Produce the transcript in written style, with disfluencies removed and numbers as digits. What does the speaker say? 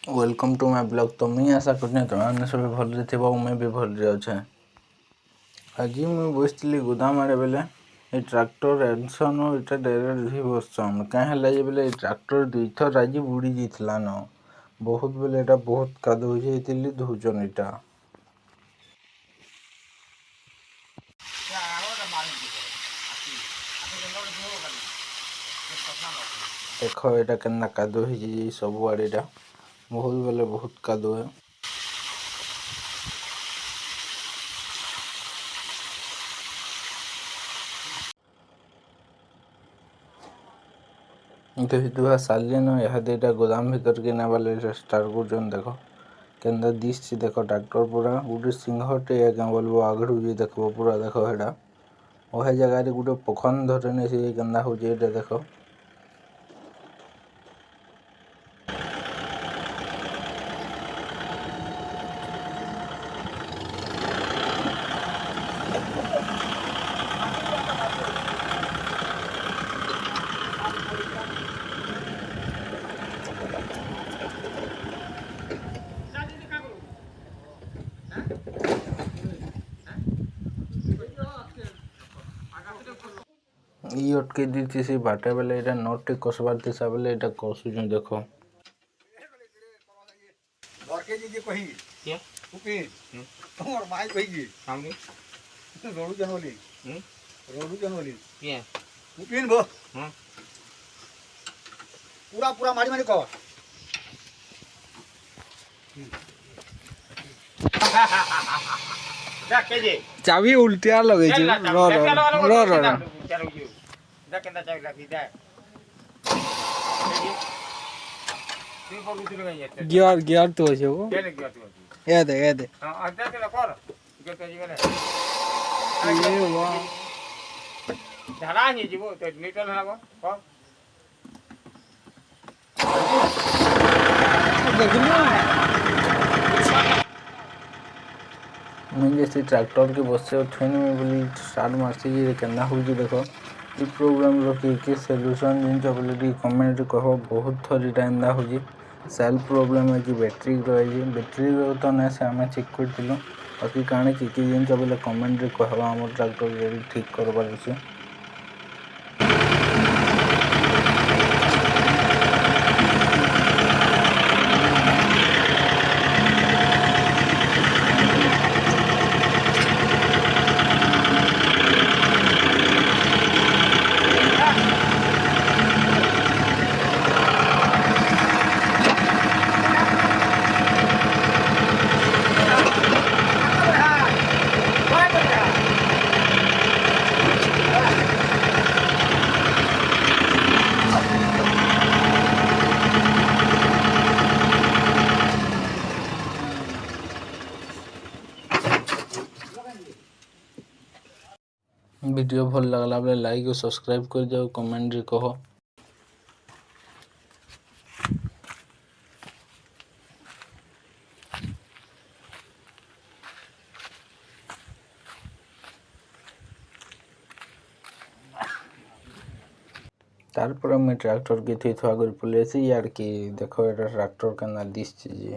Welcome to my blog. तो मुझे आशा करनी तुम्हें सब भल्रे थी मुझे भी भल्रे अच्छे। आज मुझे बसती गोदाम आड़े बेले ये ट्रैक्टर एनसन इटा डायरेक्ट भी बसछन कहीं बेले ट्रैक्टर दुई थर आज बुड़ी जाइला न बहुत बेले एटा बहुत काद हो जाइली धोचन इटा देख एटा केना काद हो सब आड़े बहुत बेले बहुत काद है। धुआ सारे न यहाँ गोदाम भीतर के नाबाले स्टार्ट कर देख केन्दा दिशि देख ट्रैक्टर पूरा गोटे सिंहटे क्या बोलो आगड़ू जी देख पूरा देख हेटा वह जगार गोटे पखन धरे नहीं से केन्दा हो देख ये अटके दी से बाटे बेले ये नट टे कसबार दिशा बेले ये कसुच देख पूरा पूरा मारी मारी कवर चाबी उल्टिया लगे गियर गियर तो है वो ये दे हां दे कर ये वाह ढला नहीं जीवो तो न्यूट्रल हलाबो कर मुझे जैसे ट्रैक्टर के बस से उठे में बोली स्टार्ट मारसी केना हो देख ये प्रोग्राम कि सॉल्यूशन जिन बोले कमेंट कह बहुत थर एंदा हो सेल्फ प्रोब्लेम है बैटेरी रही बैटेरी तो ना से आम चेक करूँ बाकी कण कि जिन बोले कमेंट कह आम ट्रैक्टर ठीक करवार अच्छे। वीडियो भल लगला बेले लाइक और सब्सक्राइब कर जाओ कमेंट रे कहो। तारपर मैं ट्रैक्टर के थी थोड़ा कर पले यार कि देखो ये ट्रैक्टर का ना दिस चीज़